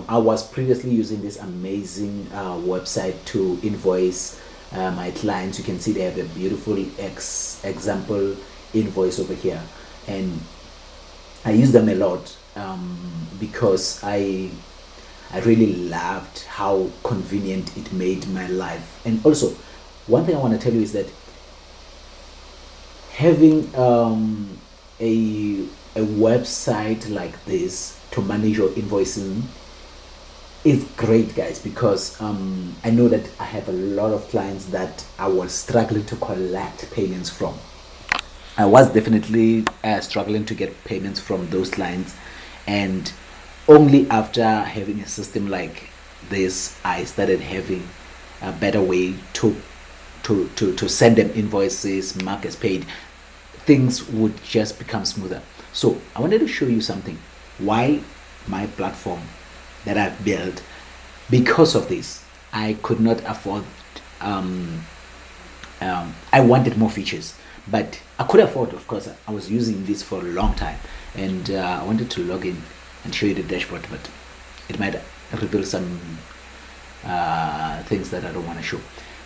I was previously using this amazing website to invoice my clients. You can see they have a beautiful example invoice over here, and I use them a lot because I really loved how convenient it made my life. And also, one thing I want to tell you is that having a website like this to manage your invoicing is great, guys, because I know that I have a lot of clients that I was struggling to collect payments from. I was definitely struggling to get payments from those clients, and only after having a system like this, I started having a better way to send them invoices, mark as paid. Things would just become smoother. So I wanted to show you something. Why my platform that I've built, because of this, I could not afford. I wanted more features, but I could afford. Of course, I was using this for a long time, and I wanted to log in and show you the dashboard, but it might reveal some things that I don't want to show.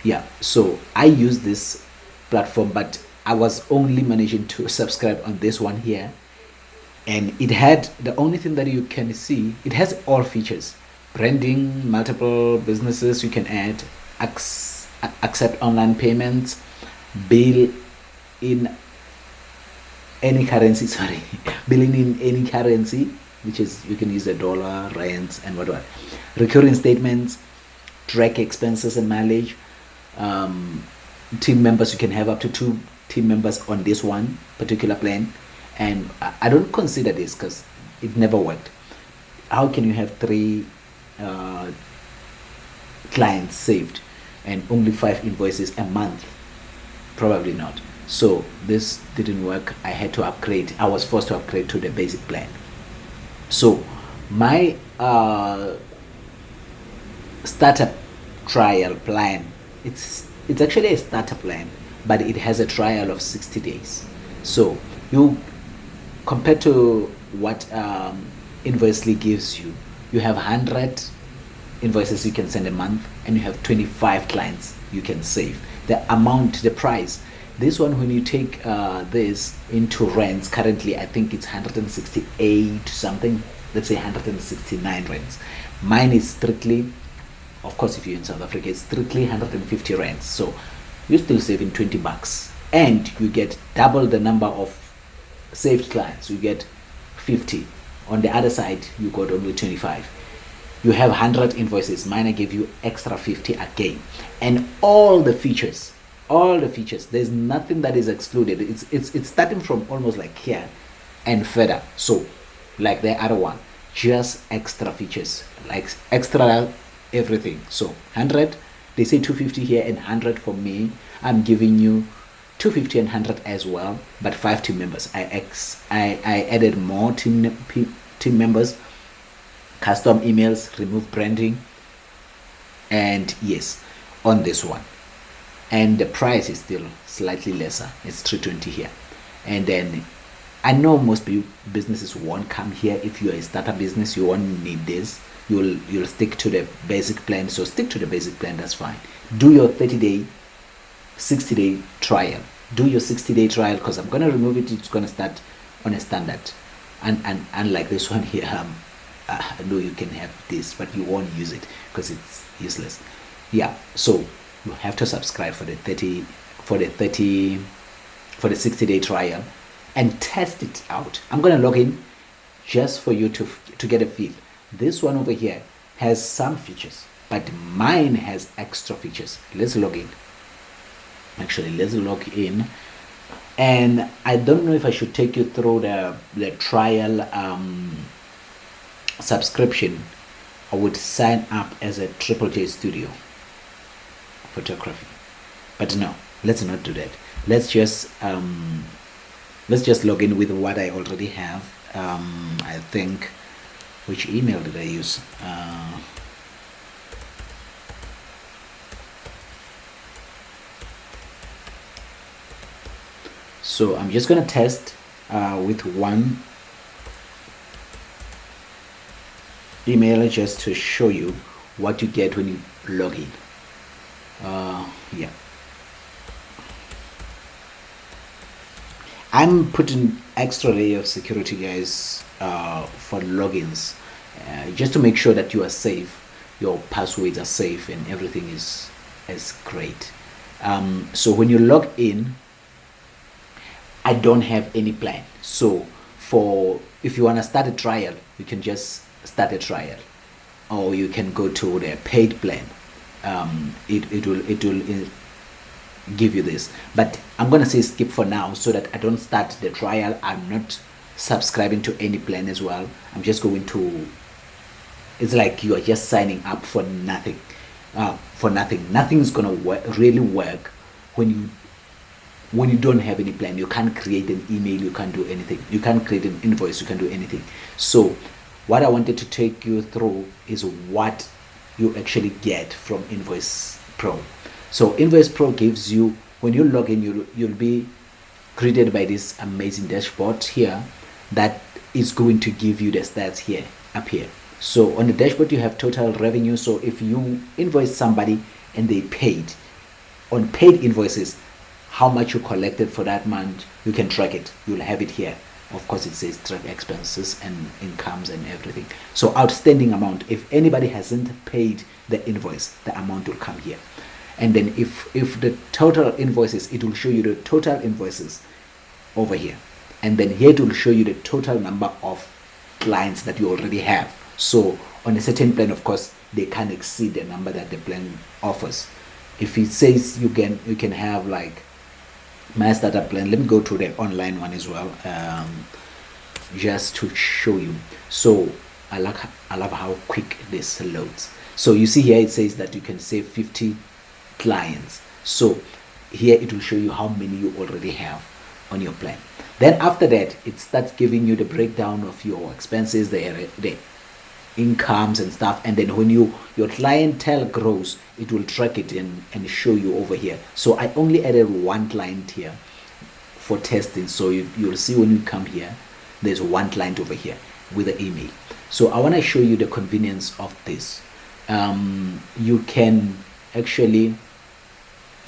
Yeah, so I use this platform, but I was only managing to subscribe on this one here, and it had the only thing that you can see, it has all features: branding, multiple businesses you can add, accept online payments, bill in any currency, sorry, billing in any currency, which is you can use the dollar, rands, and whatever, recurring statements, track expenses and mileage. Team members, you can have up to 2 team members on this one particular plan, and I don't consider this because it never worked. How can you have 3 clients saved and only 5 invoices a month? Probably not. So this didn't work. I had to upgrade. I was forced to upgrade to the basic plan. So my startup trial plan, it's actually a starter plan, but it has a trial of 60 days. So you, compared to what Invoicely gives you, you have 100 invoices you can send a month, and you have 25 clients you can save. The amount, the price, this one, when you take this into rents, currently I think it's 168 something, let's say 169 rents. Mine is strictly, of course, if you're in South Africa, it's strictly 150 rands. So you're still saving 20 bucks, and you get double the number of saved clients. You get 50. On the other side, you got only 25. You have 100 invoices. Mine, I give you extra 50 again, and all the features. There's nothing that is excluded. It's starting from almost like here and further. So, like the other one, just extra features, like extra everything. So 100, they say 250 here and 100 for me. I'm giving you 250 and 100 as well, but 5 team members. I added more team members, custom emails, remove branding, and yes, on this one. And the price is still slightly lesser. It's 320 here. And then I know most businesses won't come here. If you're a startup business, you won't need this. You'll stick to the basic plan. So stick to the basic plan, that's fine. Do your 30-day, 60-day trial. Do your 60-day trial, because I'm going to remove it. It's going to start on a standard. And unlike this one here, I know you can have this, but you won't use it because it's useless. Yeah, so you have to subscribe for the 60-day trial and test it out. I'm going to log in just for you to get a feel. This one over here has some features, but mine has extra features. Let's log in. Actually, let's log in. And I don't know if I should take you through the trial subscription. I would sign up as a Triple J Studio photography, but no, let's not do that. Let's just log in with what I already have. I think, which email did I use? So I'm just gonna test with one email just to show you what you get when you log in. Yeah, I'm putting extra layer of security, guys, for logins, just to make sure that you are safe, your passwords are safe, and everything is great. So when you log in, I don't have any plan. So if you want to start a trial, you can just start a trial, or you can go to the paid plan. It will give you this, but I'm gonna say skip for now so that I don't start the trial. I'm not subscribing to any plan as well. I'm just going to, it's like you are just signing up for nothing. Nothing's gonna really work when you don't have any plan. You can't create an email, you can't do anything, you can't create an invoice, you can't do anything. So what I wanted to take you through is what you actually get from InvoicePro. So InvoicePro gives you, when you log in, you'll be greeted by this amazing dashboard here that is going to give you the stats here, up here. So on the dashboard you have total revenue. So if you invoice somebody and they paid, on paid invoices, how much you collected for that month, you can track it. You'll have it here. Of course, it says track expenses and incomes and everything. So outstanding amount, if anybody hasn't paid the invoice, the amount will come here. And then if the total invoices, it will show you the total invoices over here. And then here it will show you the total number of clients that you already have. So on a certain plan, of course, they can't exceed the number that the plan offers. If it says you can have like my startup plan, let me go to the online one as well, just to show you. So I love how quick this loads. So you see here it says that you can save 50 clients. So here it will show you how many you already have on your plan. Then after that, it starts giving you the breakdown of your expenses, the incomes and stuff. And then when your clientele grows, it will track it and show you over here. So I only added one client here for testing. So you'll see when you come here, there's one client over here with the email. So I want to show you the convenience of this. You can actually,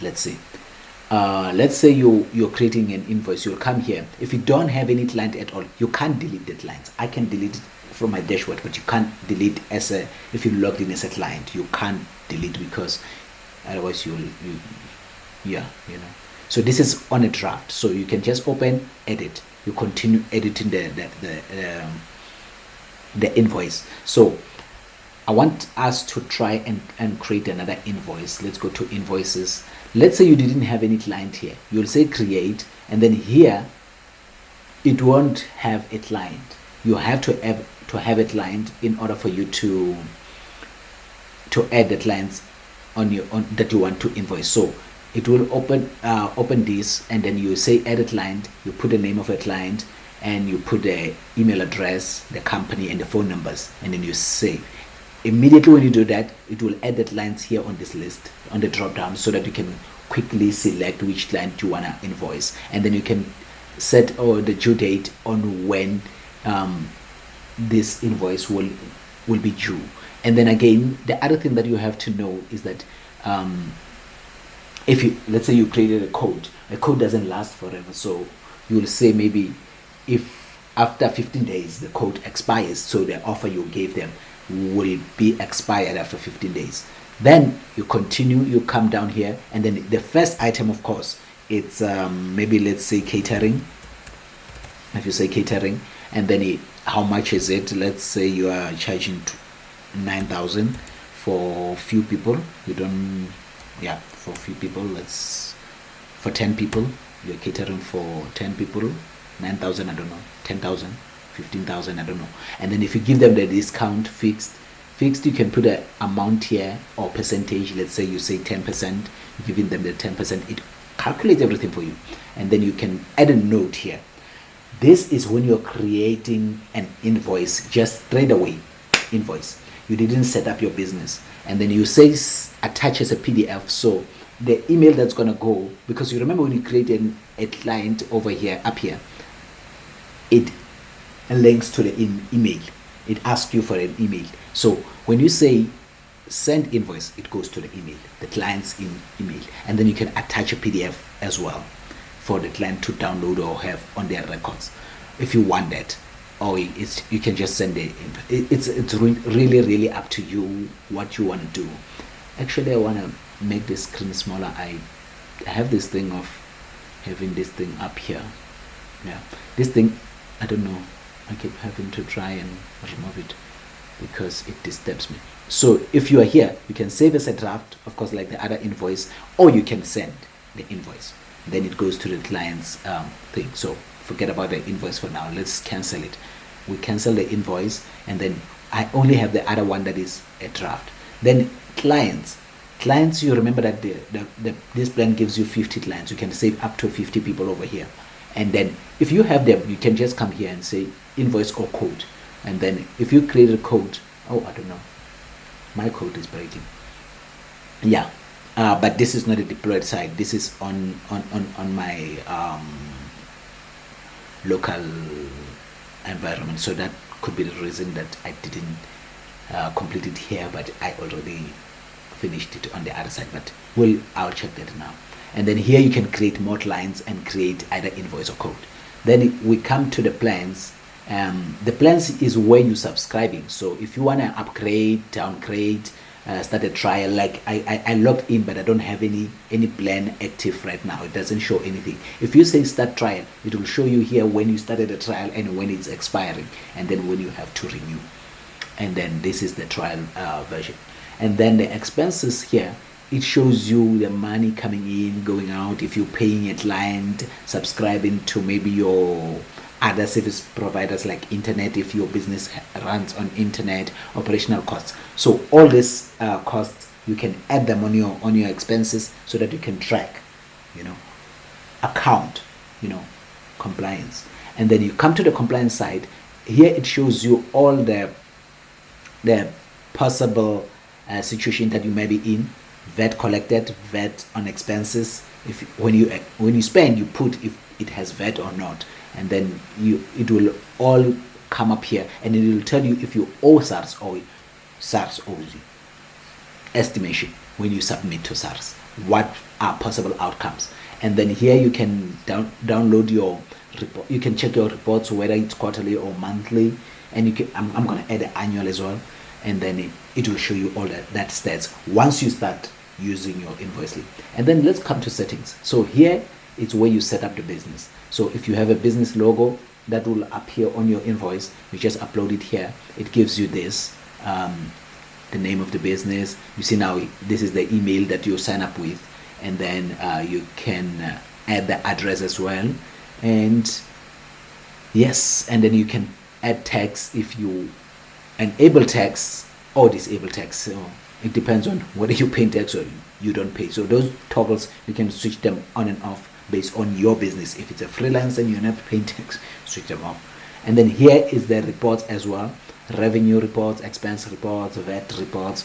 let's say you're creating an invoice. You'll come here. If you don't have any client at all, you can't delete the clients. I can delete it from my dashboard, but you can't delete if you logged in as a client, you can't delete, because otherwise so this is on a draft, so you can just open, edit, you continue editing the invoice. So I want us to try and create another invoice. Let's go to invoices. Let's say you didn't have any client here. You'll say create, and then here it won't have a client. You have to have a client in order for you to add the clients on that you want to invoice. So it will open this, and then you say add a client, you put the name of a client, and you put the email address, the company, and the phone numbers, and then you save. Immediately when you do that, it will add the clients here on this list, on the drop down, so that you can quickly select which client you want to invoice. And then you can set the due date on when this invoice will be due. And then again, the other thing that you have to know is that if you, let's say you created a code doesn't last forever. So you will say maybe if after 15 days the code expires, so the offer you gave them will be expired after 15 days. Then you continue, you come down here, and then the first item, of course, it's maybe let's say catering. If you say catering, and then how much is it? Let's say you are charging 9,000 for few people. For few people, for 10 people, you're catering for 10 people, 9,000, I don't know, 10,000, 15,000, I don't know. And then if you give them the discount fixed, you can put an amount here or percentage. Let's say you say 10%, giving them the 10%, it calculates everything for you. And then you can add a note here. This is when you're creating an invoice, just straight away, invoice. You didn't set up your business. And then you say attach as a PDF. So the email that's going to go, because you remember when you created a client over here, up here, it links to the email. it asks you for an email. So when you say send invoice, it goes to the email, the client's email, and then you can attach a PDF as well for the client to download or have on their records if you want that. Or you can just send it. It's really up to you what you want to do. Actually, I want to make this screen smaller. I have this thing of having this thing up here. Yeah, this thing, I don't know, I keep having to try and remove it because it disturbs me. So if you are here, you can save as a draft, of course, like the other invoice, or you can send the invoice. Then it goes to the client's thing. So forget about the invoice for now. Let's cancel it. We cancel the invoice, and then I only have the other one that is a draft. Then clients, you remember that this plan gives you 50 clients. You can save up to 50 people over here. And then if you have them, you can just come here and say invoice or code. And then if you create a code, oh, I don't know, my code is breaking. Yeah, but this is not a deployed site. This is on my local environment. So that could be the reason that I didn't complete it here, but I already finished it on the other side. But I'll check that now. And then here you can create more clients and create either invoice or code. Then we come to the plans. The plans is where you're subscribing. So if you want to upgrade, downgrade, start a trial, like I logged in, but I don't have any plan active right now. It doesn't show anything. If you say start trial, it will show you here when you started the trial and when it's expiring, and then when you have to renew. And then this is the trial version. And then the expenses here, it shows you the money coming in, going out, if you're paying a client, subscribing to maybe your other service providers like internet, if your business runs on internet, operational costs. So all these costs, you can add them on your expenses so that you can track, account, compliance. And then you come to the compliance side. Here it shows you all the possible situation that you may be in. VAT collected, VAT on expenses. If when you spend, you put if it has VAT or not, and then it will all come up here, and it will tell you if you owe SARS or SARS owes you. Estimation when you submit to SARS, what are possible outcomes, and then here you can download your report. You can check your reports whether it's quarterly or monthly, and you can. I'm going to add an annual as well, and then it will show you all that stats once you start using your Invoicely. And then let's come to settings. So here it's where you set up the business. So if you have a business logo that will appear on your invoice, you just upload it here. It gives you this, the name of the business. You see now this is the email that you sign up with, and then you can add the address as well. And yes, and then you can add tax if you enable tax or disable tax. So it depends on whether you pay tax or you don't pay. So those toggles, you can switch them on and off based on your business. If it's a freelancer and you're not paying tax, switch them off. And then here is the reports as well. Revenue reports, expense reports, VAT reports,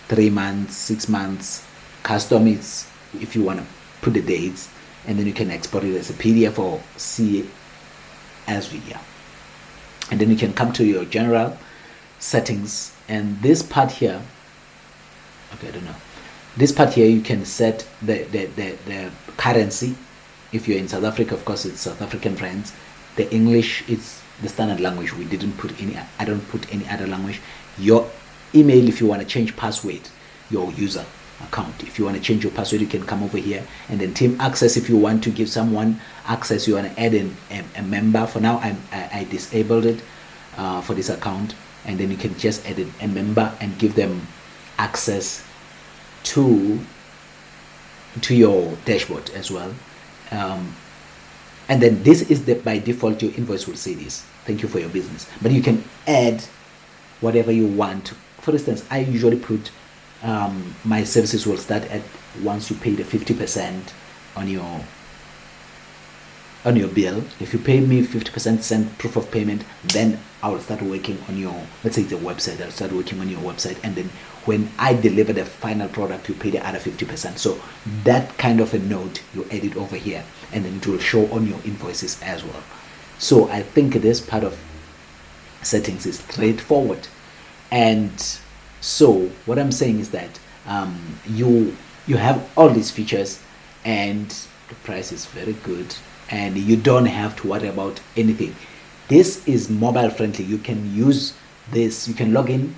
3 months, 6 months. Custom is if you want to put the dates, and then you can export it as a PDF or CSV. And then you can come to your general settings, and this part here, okay, I don't know. This part here, you can set the currency. If you're in South Africa, of course, it's South African rands. The English is the standard language. We didn't put any. I don't put any other language. Your email, if you want to change password, your user account. If you want to change your password, you can come over here. And then team access. If you want to give someone access, you want to add in a member. For now, I disabled it for this account. And then you can just add in a member and give them access to your dashboard as well. And then this is by default, your invoice will say this, thank you for your business, but you can add whatever you want. For instance, I usually put my services will start at once you pay the 50% on your bill. If you pay me 50%, send proof of payment, then I will start working on your, let's say it's a website, I'll start working on your website, and then when I deliver the final product, you pay the other 50%. So that kind of a note, you add it over here, and then it will show on your invoices as well. So I think this part of settings is straightforward. And so what I'm saying is that you have all these features, and the price is very good, and you don't have to worry about anything. This is mobile friendly. You can use this, you can log in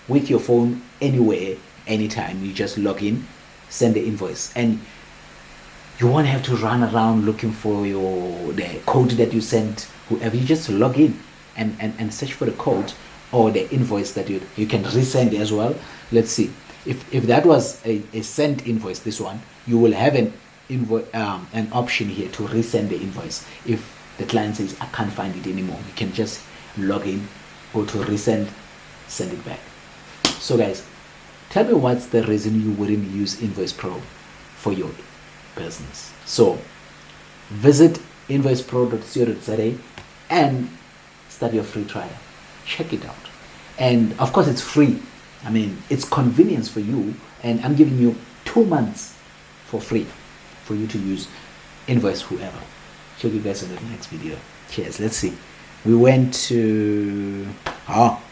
with your phone anywhere, anytime. You just log in, send the invoice, and you won't have to run around looking for the code that you sent whoever. You just log in and search for the code or the invoice that you can resend as well. Let's see, if that was a sent invoice, this one, you will have an option here to resend the invoice. If the client says I can't find it anymore, you can just log in, go to resend, send it back. So guys, tell me what's the reason you wouldn't use InvoicePro for your business. So visit invoicepro.co.za and start your free trial. Check it out. And of course it's free. I mean, it's convenience for you, and I'm giving you 2 months for free for you to use Invoice Whoever. Check you guys in the next video. Cheers. Let's see. We went to